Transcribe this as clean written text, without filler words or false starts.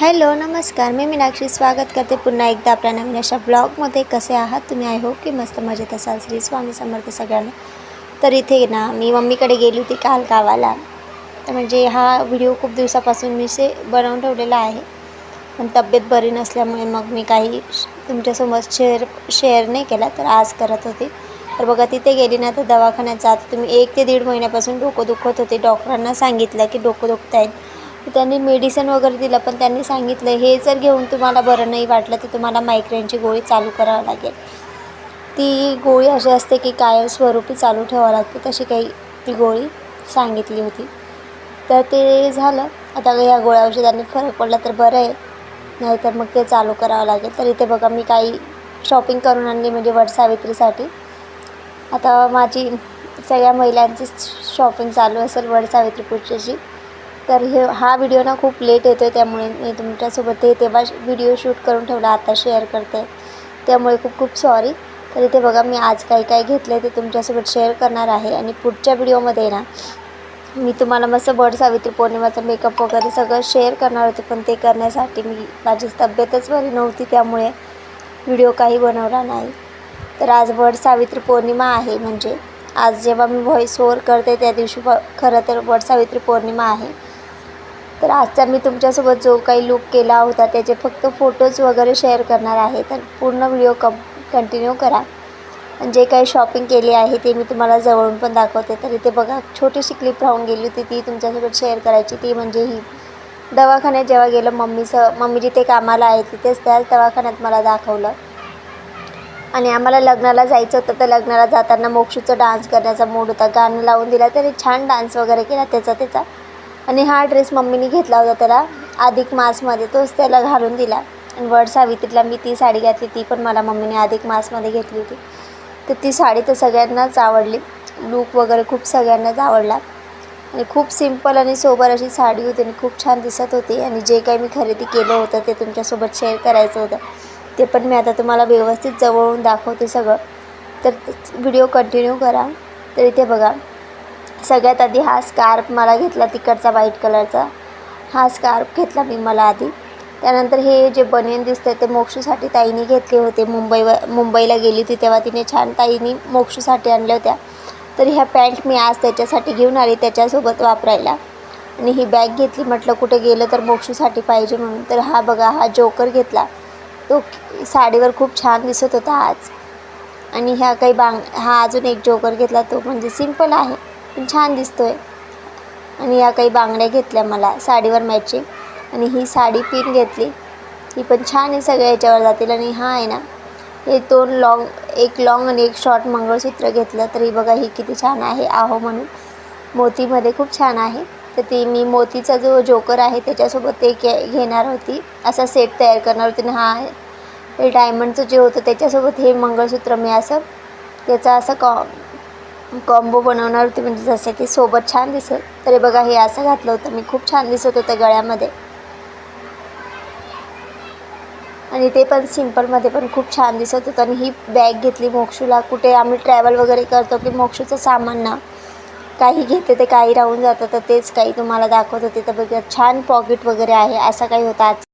Hello नमस्कार, मी मीनाक्षी स्वागत करते पुन्हा एकदा आपल्या नवीन अशा ब्लॉगमध्ये. कसे आहात तुम्ही? आय होप की मस्त मजेत असाल. श्री स्वामी समर्थ सगळ्यांना. तर इथे ना मी मम्मीकडे गेली होती काल गावाला. तर म्हणजे हा व्हिडिओ खूप दिवसापासून मी बनवून ठेवलेला आहे, पण तब्येत बरी नसल्यामुळे मग मी काही तुमच्यासोबत शेअर नाही केला, तर आज करत होते. तर बघा तिथे गेली ना तर दवाखान्यात जात तुम्ही 1 ते 1.5 महिन्यापासून डोकं दुखत होते. डॉक्टरांना सांगितलं की डोकं दुखत आहेत. त्यांनी मेडिसिन वगैरे दिलं, पण त्यांनी सांगितलं हे जर घेऊन तुम्हाला बरं नाही वाटलं तर तुम्हाला मायग्रेनची गोळी चालू करावी लागेल. ती गोळी अशी असते की कायमस्वरूपी चालू ठेवावी लागते, तशी काही ती गोळी सांगितली होती. तर ते झालं. आता या गोळ्या औषधांनी फरक पडला तर बरं आहे, नाहीतर मग ते चालू करावं लागेल. तर इथे बघा मी काही शॉपिंग करून आणली, म्हणजे वटसावित्रीसाठी. आता माझी सगळ्या महिलांची शॉपिंग चालू असेल वटसावित्री पूजेची. तर हा व्हिडिओ ना खूप लेट येतो आहे, त्यामुळे मी तुमच्यासोबत तेव्हा व्हिडिओ शूट करून ठेवला, आता शेअर करते, त्यामुळे खूप खूप सॉरी. तर इथे बघा मी आज काय काय घेतलं आहे ते तुमच्यासोबत शेअर करणार आहे. आणि पुढच्या व्हिडिओमध्ये ना मी तुम्हाला मस्त वटसावित्री पौर्णिमाचा मेकअप वगैरे सगळं शेअर करणार होते, पण ते करण्यासाठी माझी तब्येतच बरी नव्हती, त्यामुळे व्हिडिओ काही बनवला नाही. तर आज वटसावित्री पौर्णिमा आहे, म्हणजे आज जेव्हा मी व्हॉईस ओव्हर करते त्या दिवशी खरं तर वटसावित्री पौर्णिमा आहे. तर आजचा मी तुमच्यासोबत जो काही लूक केला होता त्याचे फक्त फोटोज वगैरे शेअर करणार आहे. तर पूर्ण व्हिडिओ कंटिन्यू करा. जे काही शॉपिंग केली आहे ते मी तुम्हाला जवळून पण दाखवते. तर इथे बघा छोटीशी क्लिप राहून गेली होती, ती तुमच्यासोबत शेअर करायची. ती म्हणजे ही दवाखान्यात जेव्हा गेलं मम्मी जिथे कामाला आहे तिथेच त्याच दवाखान्यात मला दाखवलं. आणि आम्हाला लग्नाला जायचं होतं, तर लग्नाला जाताना मोक्षूचा डान्स करण्याचा मूड होता. गाणं लावून दिला, त्याने छान डान्स वगैरे केला त्याचा. आणि हा ड्रेस मम्मीने घेतला होता त्याला अधिक मासमध्ये, तोच त्याला घालून दिला. आणि वटसावित्रीला मी ती साडी घातली, ती पण मला मम्मीने अधिक मासमध्ये घेतली होती. तर ती साडी तर सगळ्यांनाच आवडली, लूक वगैरे खूप सगळ्यांनाच आवडला. आणि खूप सिंपल आणि सोबर अशी साडी होती आणि खूप छान दिसत होती. आणि जे काही मी खरेदी केलं होतं ते तुमच्यासोबत शेअर करायचं होतं, ते पण मी आता तुम्हाला व्यवस्थित जवळून दाखवते सगळं. तर व्हिडिओ कंटिन्यू करा. तर इथे बघा सगळ्यात आधी हा स्कार्फ मला घेतला, तिकडचा व्हाईट कलरचा हा स्कार्फ घेतला मी मला आधी. त्यानंतर हे जे बनियन दिसतं ते मोक्षूसाठी ताईने घेतले होते. मुंबईला गेली होती तेव्हा तिने छान ताईने मोक्षूसाठी आणल्या होत्या. तर ह्या पॅन्ट मी आज त्याच्यासाठी घेऊन आली, त्याच्यासोबत वापरायला. आणि ही बॅग घेतली, म्हटलं कुठे गेलं तर मोक्षूसाठी पाहिजे म्हणून. तर हा बघा हा जोकर घेतला, तो साडीवर खूप छान दिसत होता आज. आणि हा अजून एक जोकर घेतला, तो म्हणजे सिंपल आहे पण छान दिसतो आहे. आणि या काही बांगड्या घेतल्या मला साडीवर मॅचिंग. आणि ही साडी पिन घेतली, ही पण छान आहे, सगळ्या याच्यावर जातील. आणि हा आहे ना हे एक लॉंग आणि एक शॉर्ट मंगळसूत्र घेतलं. तरी बघा ही किती छान आहे, आहो म्हणून मोतीमध्ये खूप छान आहे. तर ती मी मोतीचा जो जोकर आहे त्याच्यासोबत ते घेणार होती, असा सेट तयार करणार होती. आणि हे डायमंडचं जे होतं त्याच्यासोबत हे मंगळसूत्र मी असं त्याचा असं कॉम्बो बनवणार होती, म्हणजे जसं की सोबत छान दिसत. तरी बघा हे असं घातलं होतं मी, खूप छान दिसत होतं गळ्यामध्ये. आणि ते पण सिम्पलमध्ये पण खूप छान दिसत होतं. आणि ही बॅग घेतली मोक्षूला, कुठे आम्ही ट्रॅव्हल वगैरे करतो की मोक्षूचं सामान ना काही घेते ते काही राहून जातं, तर तेच काही तुम्हाला दाखवत होते. तर बघा छान पॉकेट वगैरे आहे, असं काही होतं आज.